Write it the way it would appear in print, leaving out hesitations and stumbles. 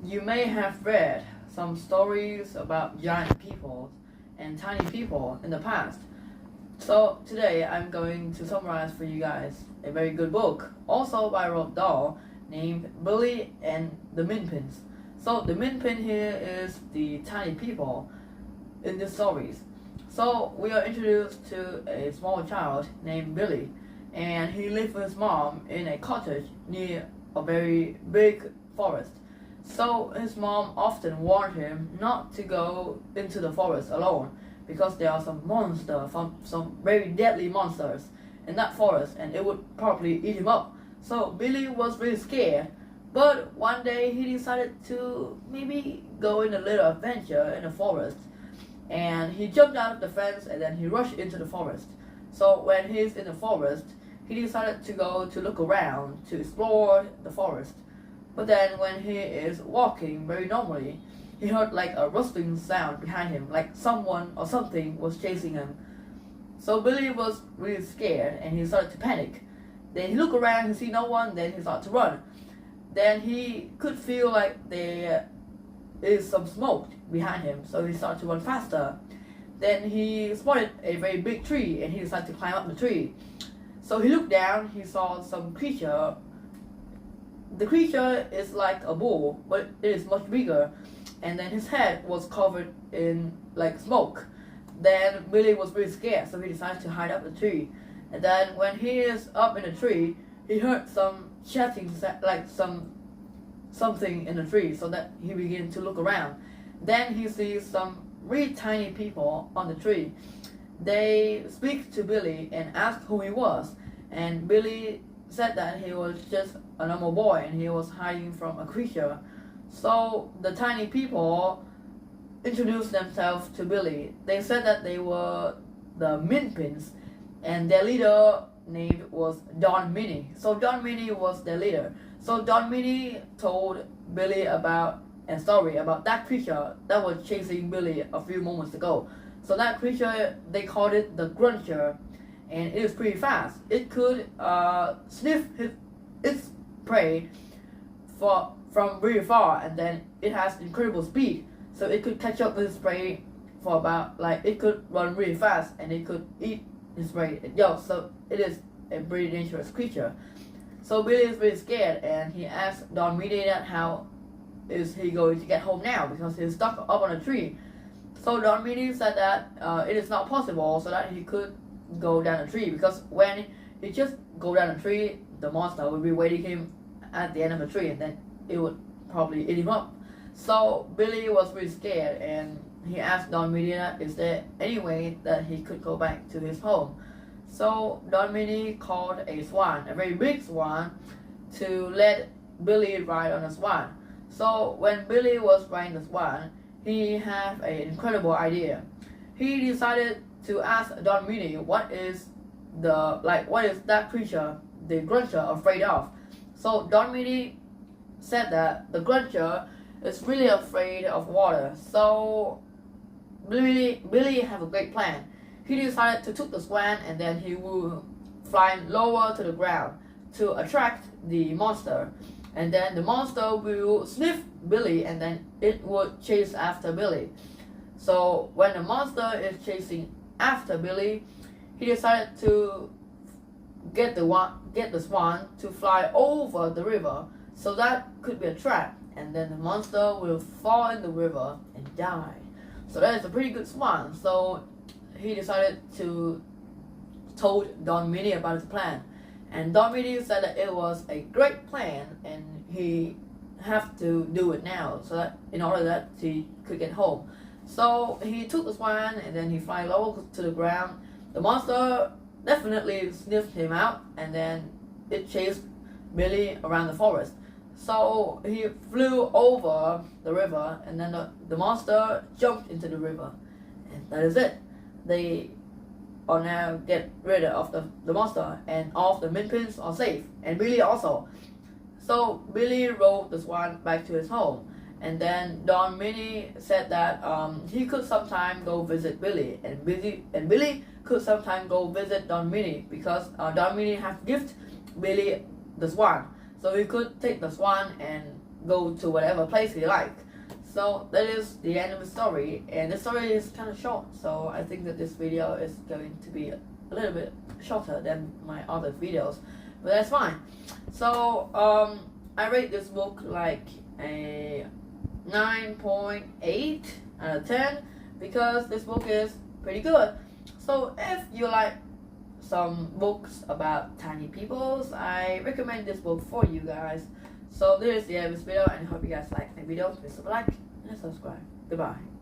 You may have read some stories about giant people and tiny people in the past. So today I'm going to summarize for you guys a very good book, also by Roald Dahl, named Billy and the Minpins. So the Minpin here is the tiny people in the stories. So we are introduced to a small child named Billy, and he lived with his mom in a cottage near a very big forest. So his mom often warned him not to go into the forest alone because there are some very deadly monsters in that forest and it would probably eat him up. So Billy was really scared, but one day he decided to maybe go in a little adventure in the forest, and he jumped out of the fence and then he rushed into the forest. So when he's in the forest, he decided to go to look around to explore the forest. But then when he is walking very normally, he heard like a rustling sound behind him, like someone or something was chasing him. So Billy was really scared and he started to panic. Then he looked around, he see no one, then he started to run. Then he could feel like there is some smoke behind him, so he started to run faster. Then he spotted a very big tree and he decided to climb up the tree. So he looked down, he saw some creature. The creature is like a bull, but it is much bigger, and then his head was covered in like smoke. Then Billy was really scared, so he decided to hide up the tree. And then when he is up in the tree, he heard some chatting, like something in the tree, so that he began to look around. Then he sees some really tiny people on the tree. They speak to Billy and ask who he was, and Billy said that he was just a normal boy and he was hiding from a creature. So the tiny people introduced themselves to Billy. They said that they were the Minpins and their leader name was Don Mini. So Don Mini was their leader. So Don Mini told Billy about a story about that creature that was chasing Billy a few moments ago. So that creature, they called it the Gruncher, and it was pretty fast. It could sniff its prey from very far, and then it has incredible speed. So it could catch up with its prey for about, like, it could run really fast and it could eat its prey. So it is a pretty dangerous creature. So Billy is really scared and he asked Don Mini how is he going to get home now because he's stuck up on a tree. So Don Mini said that it is not possible, so that he could go down a tree, because when he just go down a tree, the monster would be waiting him at the end of the tree and then it would probably eat him up. So Billy was really scared and he asked Don Mini, is there any way that he could go back to his home? So Don Mini called a swan, a very big swan, to let Billy ride on a swan. So when Billy was riding the swan, he had an incredible idea. He decided to ask Don Mini what is that creature, the Gruncher, afraid of. So Don Mini said that the Gruncher is really afraid of water. So Billy have a great plan. He decided to take the swan and then he will fly lower to the ground to attract the monster. And then the monster will sniff Billy and then it would chase after Billy. So when the monster is chasing after Billy, he decided to get the swan to fly over the river, so that could be a trap, and then the monster will fall in the river and die. So that is a pretty good swan. So he decided to told Don Mini about his plan, and Don Mini said that it was a great plan and he have to do it now, so that in order that he could get home. So he took the swan and then he fly low to the ground. The monster definitely sniffed him out and then it chased Billy around the forest. So he flew over the river and then the monster jumped into the river. And that is it. They are now get rid of the monster and all of the Minpins are safe. And Billy also. So Billy rode the swan back to his home. And then Don Mini said that he could sometime go visit Billy, and Billy could sometime go visit Don Mini, because Don Mini had gift Billy the swan, so he could take the swan and go to whatever place they like. So that is the end of the story, and the story is kind of short, so I think that this video is going to be a little bit shorter than my other videos, but that's fine. So I rate this book like a 9.8 out of 10 because this book is pretty good. So if you like some books about tiny peoples, I recommend this book for you guys. So this is the end of this video, and I hope you guys like the video. Please like and subscribe. Goodbye.